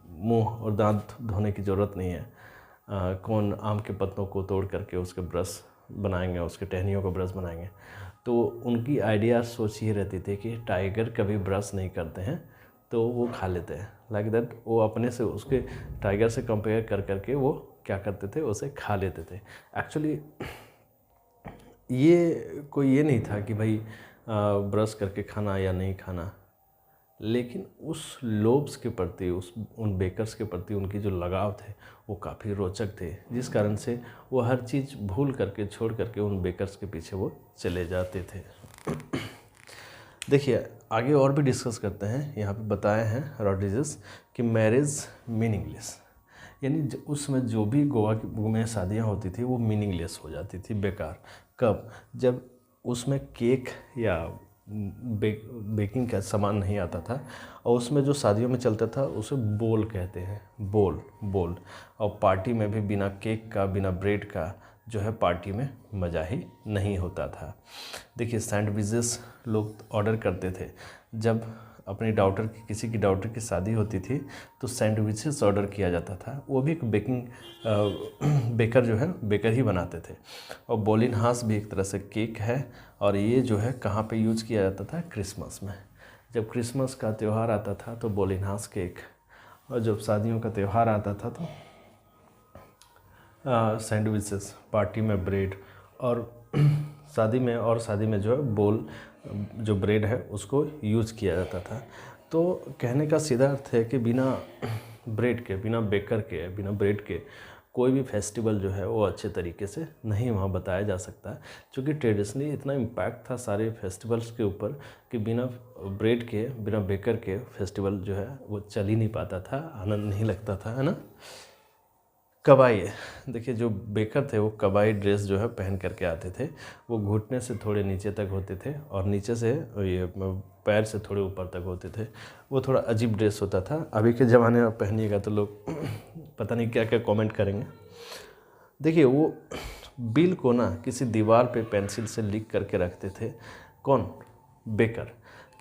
मुंह और दांत धोने की ज़रूरत नहीं है। कौन आम के पत्तों को तोड़ करके उसके ब्रश बनाएंगे, उसके टहनियों को ब्रश बनाएंगे। तो उनकी आइडिया सोच ये रहती थी कि टाइगर कभी ब्रश नहीं करते हैं तो वो खा लेते हैं, लाइक दैट। वो अपने से उसके टाइगर से कंपेयर कर करके वो क्या करते थे, उसे खा लेते थे। एक्चुअली ये कोई ये नहीं था कि भाई ब्रश करके खाना या नहीं खाना, लेकिन उस लोब्स के प्रति, उन बेकर्स के प्रति उनकी जो लगाव थे वो काफ़ी रोचक थे, जिस कारण से वो हर चीज़ भूल करके, छोड़ करके उन बेकर्स के पीछे वो चले जाते थे। देखिए, आगे और भी डिस्कस करते हैं। यहाँ पे बताए हैं रॉड्रिगेज कि मैरिज मीनिंगलेस, यानी उस समय जो भी गोवा में शादियाँ होती थी वो मीनिंगलेस हो जाती थी, बेकार। कब? जब उसमें केक या बेकिंग का सामान नहीं आता था, और उसमें जो शादियों में चलता था उसे बोल कहते हैं, बोल। और पार्टी में भी बिना केक का, बिना ब्रेड का जो है पार्टी में मज़ा ही नहीं होता था। देखिए, सैंडविचेस लोग ऑर्डर करते थे। जब अपनी किसी की डॉटर की शादी होती थी तो सैंडविचेस ऑर्डर किया जाता था। वो भी एक बेकर ही बनाते थे। और बोलिनहास भी एक तरह से केक है, और ये जो है कहाँ पे यूज़ किया जाता था? क्रिसमस में। जब क्रिसमस का त्यौहार आता था तो बोलिनहास केक, और जब शादियों का त्यौहार आता था तो सैंडविचेस, पार्टी में ब्रेड, और शादी में जो है बोल, जो ब्रेड है उसको यूज़ किया जाता था। तो कहने का सीधा अर्थ है कि बिना ब्रेड के, बिना बेकर के, बिना ब्रेड के कोई भी फेस्टिवल जो है वो अच्छे तरीके से नहीं वहाँ बताया जा सकता, क्योंकि ट्रेडिशनली इतना इम्पैक्ट था सारे फेस्टिवल्स के ऊपर कि बिना ब्रेड के, बिना बेकर के फेस्टिवल जो है वो चल ही नहीं पाता था, आनंद नहीं लगता था, है ना। कबाई, देखिए जो बेकर थे वो कबाई ड्रेस जो है पहन करके आते थे। वो घुटने से थोड़े नीचे तक होते थे और नीचे से ये पैर से थोड़े ऊपर तक होते थे। वो थोड़ा अजीब ड्रेस होता था। अभी के ज़माने में पहनिएगा तो लोग पता नहीं क्या क्या कमेंट करेंगे। देखिए, वो बिल को ना किसी दीवार पे पेंसिल से लिख करके रखते थे। कौन? बेकर,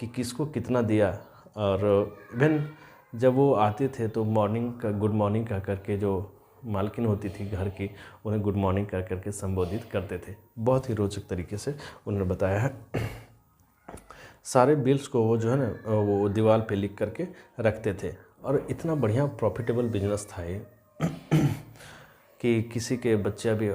कि किसको कितना दिया। और इवन जब वो आते थे तो मॉर्निंग का गुड मॉर्निंग कह करके, जो मालकिन होती थी घर की, उन्हें गुड मॉर्निंग कह करके संबोधित करते थे। बहुत ही रोचक तरीके से उन्होंने बताया है। सारे बिल्स को वो जो है ना वो दीवार पे लिख करके रखते थे, और इतना बढ़िया प्रॉफिटेबल बिजनेस था ये कि किसी के बच्चे अभी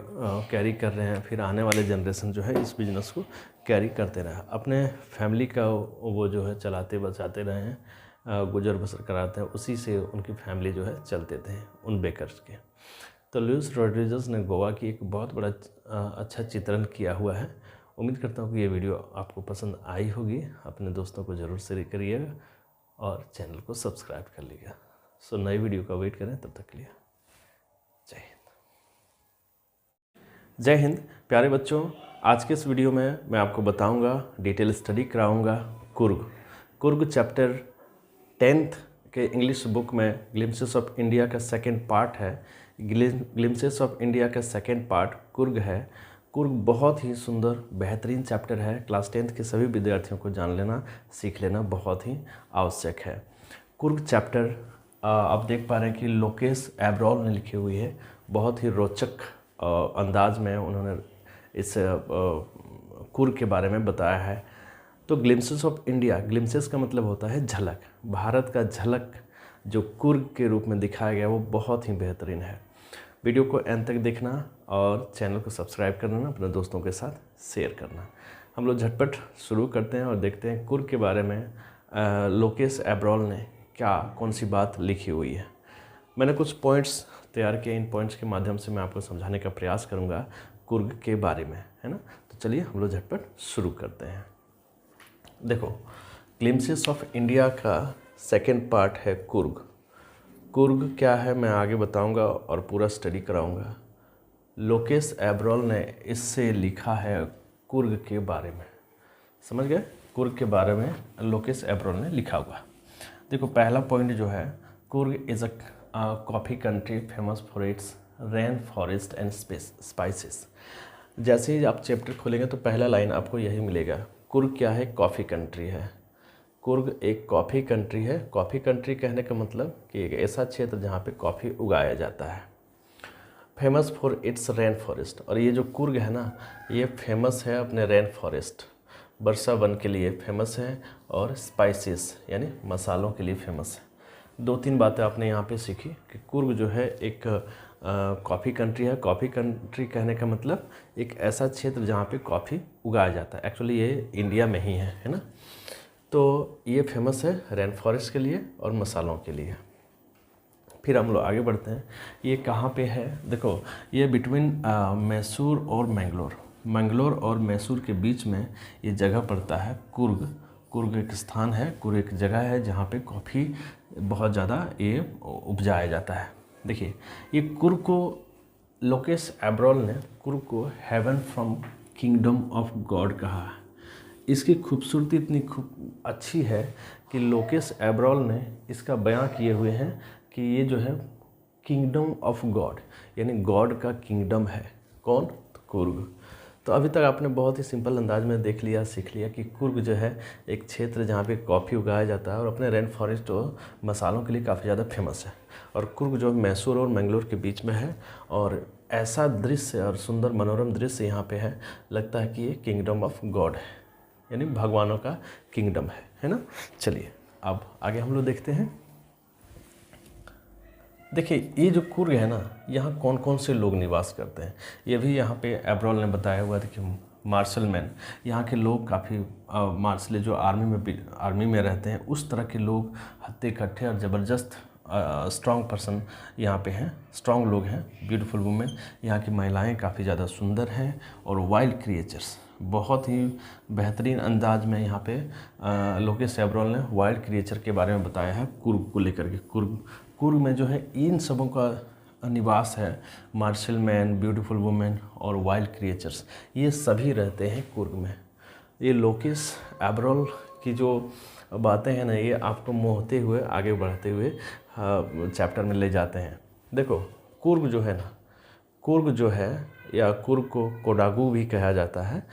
कैरी कर रहे हैं, फिर आने वाले जनरेशन जो है इस बिज़नेस को कैरी करते रहे, अपने फैमिली का वो जो है चलाते बचाते रहे हैं, गुजर बसर कराते हैं, उसी से उनकी फैमिली जो है चलते थे उन बेकर्स के। तो लुइस रॉड्रिगेज ने गोवा की एक बहुत बड़ा अच्छा चित्रण किया हुआ है। उम्मीद करता हूँ कि ये वीडियो आपको पसंद आई होगी। अपने दोस्तों को ज़रूर शेयर करिएगा और चैनल को सब्सक्राइब कर लीजिएगा। सो नई वीडियो का वेट करें, तब तक के लिए जय हिंद। जय हिंद प्यारे बच्चों, आज के इस वीडियो में मैं आपको बताऊंगा, डिटेल स्टडी कराऊंगा कुर्ग चैप्टर 10th के इंग्लिश बुक में ग्लिम्सेस ऑफ इंडिया का सेकंड पार्ट है। ग्लिम्सेस ऑफ इंडिया का सेकंड पार्ट कुर्ग है। कुर्ग बहुत ही सुंदर बेहतरीन चैप्टर है। क्लास 10th के सभी विद्यार्थियों को जान लेना, सीख लेना बहुत ही आवश्यक है। कुर्ग चैप्टर आप देख पा रहे हैं कि लोकेश एब्रॉल ने लिखी हुई है। बहुत ही रोचक अंदाज में उन्होंने इस कुर्ग के बारे में बताया है। तो ग्लिम्सेस ऑफ इंडिया, ग्लिम्सेस का मतलब होता है झलक। भारत का झलक जो कुर्ग के रूप में दिखाया गया वो बहुत ही बेहतरीन है। वीडियो को एंड तक देखना और चैनल को सब्सक्राइब करना, अपने दोस्तों के साथ शेयर करना। हम लोग झटपट शुरू करते हैं और देखते हैं कुर्ग के बारे में लोकेश एब्रॉल ने कौन सी बात लिखी हुई है। मैंने कुछ पॉइंट्स तैयार किए, इन पॉइंट्स के माध्यम से मैं आपको समझाने का प्रयास करूँगा कुर्ग के बारे में, है ना। तो चलिए हम लोग झटपट शुरू करते हैं। देखो, ग्लिम्सेस ऑफ इंडिया का सेकंड पार्ट है कुर्ग। कुर्ग क्या है मैं आगे बताऊंगा और पूरा स्टडी कराऊंगा। लोकेश एब्रॉल ने इससे लिखा है कुर्ग के बारे में। समझ गए? कुर्ग के बारे में लोकेश एब्रॉल ने लिखा हुआ। देखो, पहला पॉइंट जो है, Coorg is a coffee country famous for its rain forest and spices. जैसे ही आप चैप्टर खोलेंगे तो पहला लाइन आपको यही मिलेगा। कुर्ग क्या है? कॉफ़ी कंट्री है। कुर्ग एक कॉफ़ी कंट्री है। कॉफ़ी कंट्री कहने का मतलब कि एक ऐसा क्षेत्र जहाँ पे कॉफ़ी उगाया जाता है। Famous for its rain forest, और ये जो कुर्ग है ना, ये फेमस है अपने रेन फॉरेस्ट, वर्षा वन के लिए फेमस है, और स्पाइसेस यानी मसालों के लिए फेमस है। 2-3 बातें आपने यहाँ पे सीखी कि कुर्ग जो है एक कॉफ़ी कंट्री है। कॉफ़ी कंट्री कहने का मतलब एक ऐसा क्षेत्र जहाँ पे कॉफ़ी उगाया जाता है। एक्चुअली ये इंडिया में ही है ना। तो ये फेमस है रेन फॉरेस्ट के लिए और मसालों के लिए। फिर हम लोग आगे बढ़ते हैं। ये कहाँ पे है? देखो, ये बिटवीन मैसूर और मंगलोर और मैसूर के बीच में ये जगह पड़ता है कुर्ग। कुर्ग एक स्थान है, कुर्ग एक जगह है जहाँ पे कॉफ़ी बहुत ज़्यादा ये उपजाया जाता है। देखिए, ये कुर्ग को लोकेश एब्रॉल ने कुर्ग को heaven from kingdom of God कहा है। इसकी खूबसूरती इतनी खूब अच्छी है कि लोकेश एब्रॉल ने इसका बयां किए हुए हैं कि ये जो है किंगडम ऑफ गॉड, यानी गॉड का किंगडम है। कौन? तो कुर्ग। तो अभी तक आपने बहुत ही सिंपल अंदाज में देख लिया, सीख लिया कि कुर्ग जो है एक क्षेत्र जहाँ पे कॉफ़ी उगाया जाता है और अपने रेन फॉरेस्ट और मसालों के लिए काफ़ी ज़्यादा फेमस है। और कुर्ग जो मैसूर और मैंगलोर के बीच में है, और ऐसा दृश्य और सुंदर मनोरम दृश्य यहाँ पे है, लगता है कि ये किंगडम ऑफ गॉड है, यानी भगवानों का किंगडम है ना। चलिए अब आगे हम लोग देखते हैं। देखिए ये जो कुर्ग है ना, यहाँ कौन कौन से लोग निवास करते हैं, ये भी यहाँ पे एब्रॉल ने बताया हुआ था कि मार्शल मैन, यहाँ के लोग काफ़ी मार्शल जो आर्मी में रहते हैं, उस तरह के लोग हत्थे कट्ठे और ज़बरदस्त स्ट्रॉन्ग पर्सन यहाँ पे हैं, स्ट्रॉन्ग लोग हैं, ब्यूटीफुल वुमेन। यहाँ की महिलाएं काफ़ी ज़्यादा सुंदर हैं, और वाइल्ड क्रिएचर्स बहुत ही बेहतरीन अंदाज में यहाँ पे लोकेश एब्रॉल ने वाइल्ड क्रिएचर के बारे में बताया है कुर्ग को लेकर के। कुर्ग में जो है इन सबों का निवास है, मार्शल मैन, ब्यूटीफुल वुमेन और वाइल्ड क्रिएचर्स, ये सभी रहते हैं कुर्ग में। ये लोकेश एब्रॉल की जो बातें हैं ना, ये आपको मोहते हुए आगे बढ़ते हुए चैप्टर में ले जाते हैं। देखो कुर्ग जो है ना, कुर्ग जो है, या कुर्ग को कोडागू भी कहा जाता है,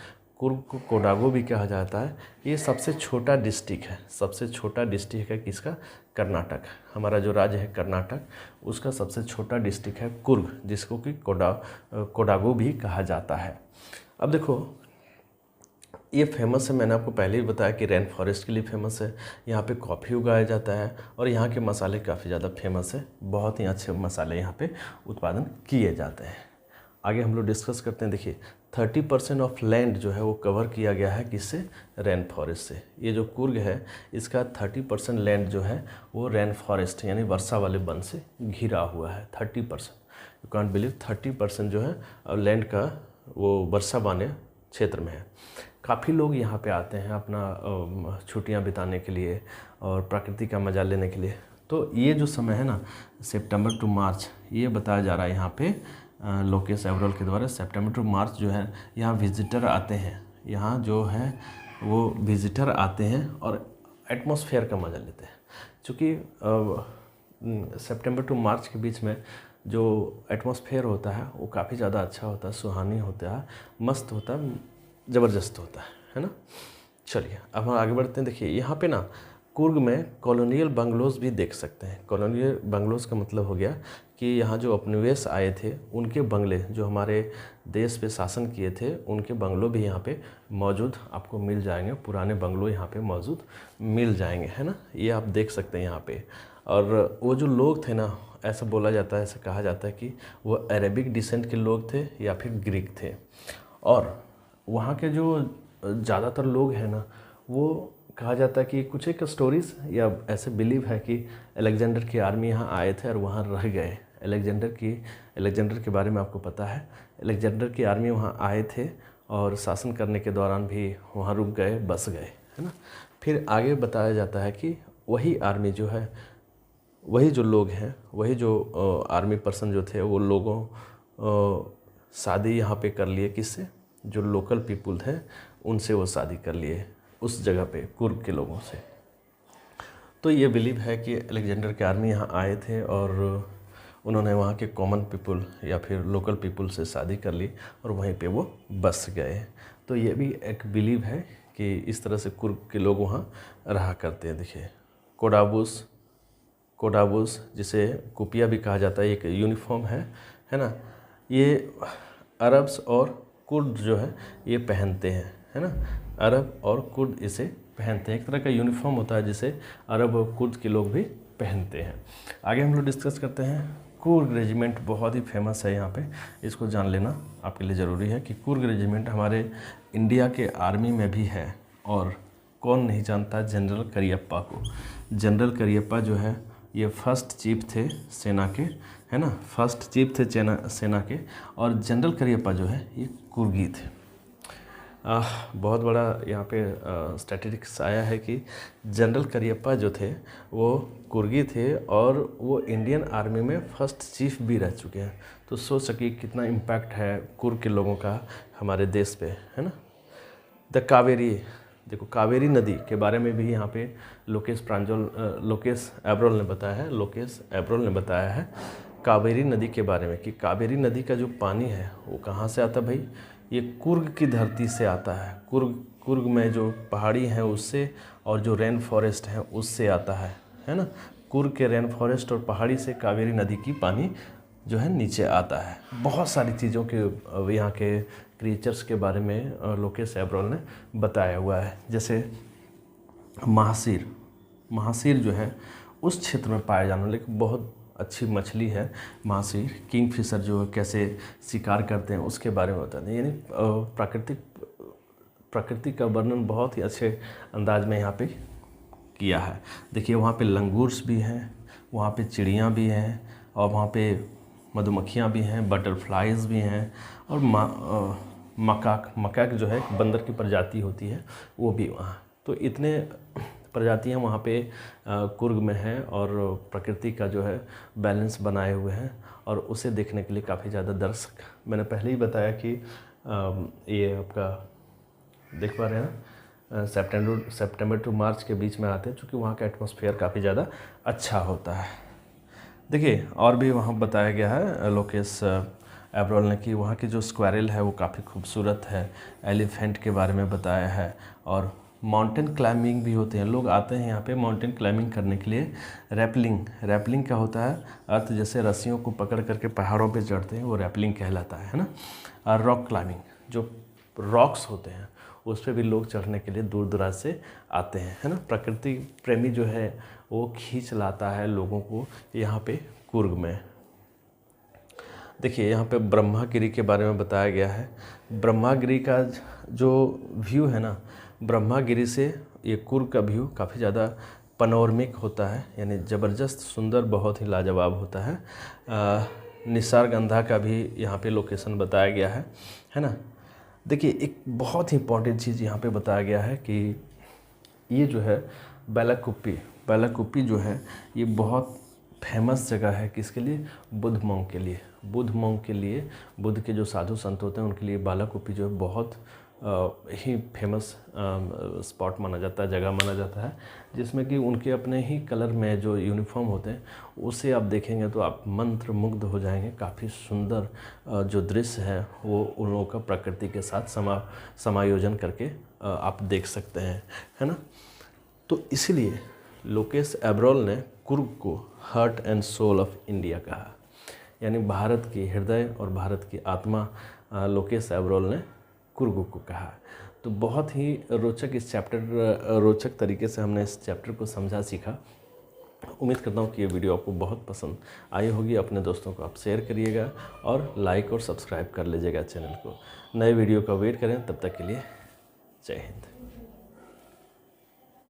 कुर्ग को कोडागू भी कहा जाता है। ये सबसे छोटा डिस्ट्रिक्ट है, सबसे छोटा डिस्ट्रिक्ट है किसका? कर्नाटक। हमारा जो राज्य है कर्नाटक, उसका सबसे छोटा डिस्ट्रिक्ट है कुर्ग, जिसको कि कोडागू भी कहा जाता है। अब देखो ये फेमस है, मैंने आपको पहले ही बताया कि रेन फॉरेस्ट के लिए फेमस है, यहाँ पे कॉफ़ी उगाया जाता है, और यहाँ के मसाले काफ़ी ज़्यादा फेमस है, बहुत ही अच्छे मसाले यहाँ पे उत्पादन किए जाते हैं। आगे हम लोग डिस्कस करते हैं। देखिए 30% ऑफ लैंड जो है वो कवर किया गया है किससे? रेन फॉरेस्ट से। ये जो कुर्ग है इसका 30% लैंड जो है वो रेन फॉरेस्ट यानी वर्षा वाले वन से घिरा हुआ है। 30%, यू कांट बिलीव, 30% जो है लैंड का वो वर्षा वाले क्षेत्र में है। काफ़ी लोग यहाँ पे आते हैं अपना छुट्टियाँ बिताने के लिए और प्रकृति का मज़ा लेने के लिए। तो ये जो समय है ना, सितंबर टू मार्च, ये बताया जा रहा है यहाँ पे लोकेश एब्रॉल के द्वारा, सितंबर टू मार्च जो है यहाँ विजिटर आते हैं, यहाँ जो है वो विजिटर आते हैं और एटमॉस्फेयर का मज़ा लेते हैं। चूँकि सितंबर टू मार्च के बीच में जो एटमॉस्फेयर होता है वो काफ़ी ज़्यादा अच्छा होता है, सुहानी होता है, मस्त होता है, ज़बरदस्त होता है ना। चलिए अब हम आगे बढ़ते हैं। देखिए यहाँ पे ना कुर्ग में कॉलोनियल बंगलोज भी देख सकते हैं। कॉलोनियल बंगलोज का मतलब हो गया कि यहाँ जो उपनिवेश आए थे उनके बंगले, जो हमारे देश पे शासन किए थे, उनके बंगलो भी यहाँ पे मौजूद आपको मिल जाएंगे। पुराने बंगलो यहाँ पे मौजूद मिल जाएंगे, है ना, ये आप देख सकते हैं यहाँ पे। और वो जो लोग थे ना, ऐसा बोला जाता है, ऐसा कहा जाता है कि वो अरेबिक डिसेंट के लोग थे या फिर ग्रीक थे। और वहाँ के जो ज़्यादातर लोग हैं ना, वो कहा जाता है कि कुछ एक स्टोरीज़ या ऐसे बिलीव है कि अलेक्जेंडर की आर्मी यहाँ आए थे और वहाँ रह गए। अलेक्जेंडर के बारे में आपको पता है, अलेक्जेंडर की आर्मी वहाँ आए थे और शासन करने के दौरान भी वहाँ रुक गए, बस गए, है ना। फिर आगे बताया जाता है कि वही आर्मी जो है, वही जो लोग हैं, वही जो आर्मी पर्सन जो थे, वो लोगों शादी यहाँ पे कर लिए किससे? जो लोकल पीपुल थे उनसे वो शादी कर लिए उस जगह पे, कुर्ग के लोगों से। तो ये बिलीव है कि अलेक्जेंडर के आर्मी यहाँ आए थे और उन्होंने वहाँ के कॉमन पीपुल या फिर लोकल पीपुल से शादी कर ली और वहीं पे वो बस गए। तो ये भी एक बिलीव है कि इस तरह से कुर्ग के लोग वहाँ रहा करते हैं। देखिए कोडाबूस जिसे कुपिया भी कहा जाता है, एक यूनिफॉर्म है ना, ये अरब्स और कुर्द जो है ये पहनते हैं, है ना। अरब और कुर्द इसे पहनते हैं, एक तरह का यूनिफॉर्म होता है जिसे अरब और कुर्द के लोग भी पहनते हैं। आगे हम लोग डिस्कस करते हैं। कुर्ग रेजिमेंट बहुत ही फेमस है यहाँ पे, इसको जान लेना आपके लिए ज़रूरी है कि कुर्ग रेजिमेंट हमारे इंडिया के आर्मी में भी है। और कौन नहीं जानता जनरल करियप्पा को। जनरल करियप्पा जो है ये फर्स्ट चीफ थे सेना के, है ना, फर्स्ट चीफ थे सेना के। और जनरल करियप्पा जो है ये कुर्गी थे। बहुत बड़ा यहाँ पे स्टैटिस्टिक्स आया है कि जनरल करियप्पा जो थे वो कुर्गी थे और वो इंडियन आर्मी में फर्स्ट चीफ भी रह चुके हैं। तो सोच सकिए कितना इम्पैक्ट है कुर्ग के लोगों का हमारे देश पे, है ना। द देखो कावेरी नदी के बारे में भी यहाँ पे लोकेश एब्रोल ने बताया है कावेरी नदी के बारे में कि कावेरी नदी का जो पानी है वो कहाँ से आता है भाई, ये कुर्ग की धरती से आता है। कुर्ग में जो पहाड़ी है उससे और जो रेन फॉरेस्ट है उससे आता है ना। कुर्ग के रेन फॉरेस्ट और पहाड़ी से कावेरी नदी की पानी जो है नीचे आता है। बहुत सारी चीज़ों के यहाँ के क्रिएचर्स के बारे में लोकेश एब्रोल ने बताया हुआ है। जैसे महासीर जो है उस क्षेत्र में पाया जाने वाली एक बहुत अच्छी मछली है महासीर। किंगफिशर जो कैसे शिकार करते हैं उसके बारे में बताते हैं। यानी प्रकृति का वर्णन बहुत ही अच्छे अंदाज में यहाँ पे किया है। देखिए वहाँ पे लंगूर्स भी हैं, वहाँ पे चिड़ियाँ भी हैं, और वहाँ पे मधुमक्खियाँ भी हैं, बटरफ्लाइज भी हैं, और मकाक जो है एक बंदर की प्रजाति होती है वो भी वहाँ। तो इतने प्रजातियाँ वहाँ पे कुर्ग में हैं और प्रकृति का जो है बैलेंस बनाए हुए हैं, और उसे देखने के लिए काफ़ी ज़्यादा दर्शक, मैंने पहले ही बताया कि ये आपका देख पा रहे हैं सितंबर टू मार्च के बीच में आते हैं, क्योंकि वहाँ का एटमॉस्फेयर काफ़ी ज़्यादा अच्छा होता है। देखिए और भी वहाँ बताया गया है लोकेश एब्रोल ने कि वहाँ की जो स्क्वायरल है वो काफ़ी खूबसूरत है। एलिफेंट के बारे में बताया है, और माउंटेन क्लाइंबिंग भी होते हैं। लोग आते हैं यहाँ पे माउंटेन क्लाइंबिंग करने के लिए। रैपलिंग क्या होता है, अर्थ जैसे रस्सियों को पकड़ करके पहाड़ों पे चढ़ते हैं, वो रैपलिंग कहलाता है ना। और रॉक क्लाइंबिंग, जो रॉक्स होते हैं उस पर भी लोग चढ़ने के लिए दूर दराज से आते हैं, है ना। प्रकृति प्रेमी जो है वो खींच लाता है लोगों को यहाँ पे कुर्ग में। देखिए यहाँ पे ब्रह्मागिरी के बारे में बताया गया है। ब्रह्मागिरी का जो व्यू है ना, ब्रह्मागिरी से ये कुर्ग का व्यू काफ़ी ज़्यादा पनोरमिक होता है, यानी ज़बरदस्त सुंदर, बहुत ही लाजवाब होता है। निसर्गंधा का भी यहाँ पे लोकेशन बताया गया है ना। देखिए एक बहुत ही इंपॉर्टेंट चीज़ यहाँ पे बताया गया है कि ये जो है बैलाकुप्पी जो है ये बहुत फेमस जगह है। किसके लिए? बुद्ध मॉन्क के लिए। बुद्ध के जो साधु संत होते हैं उनके लिए बालाकुप्पी जो है बहुत ही फेमस स्पॉट माना जाता है, जगह माना जाता है, जिसमें कि उनके अपने ही कलर में जो यूनिफॉर्म होते हैं उसे आप देखेंगे तो आप मंत्र मुग्ध हो जाएंगे। काफ़ी सुंदर जो दृश्य है वो उन लोगों का प्रकृति के साथ समायोजन करके आप देख सकते हैं, है ना। तो इसीलिए लोकेश एब्रोल ने कुर्ग को heart and soul of India कहा, यानी भारत की हृदय और भारत की आत्मा लोकेश एब्रोल ने कुर्ग को कहा। तो बहुत ही रोचक तरीके से हमने इस चैप्टर को समझा, सीखा। उम्मीद करता हूँ कि ये वीडियो आपको बहुत पसंद आई होगी। अपने दोस्तों को आप शेयर करिएगा और लाइक और सब्सक्राइब कर लीजिएगा चैनल को। नए वीडियो का वेट करें, तब तक के लिए जय हिंद।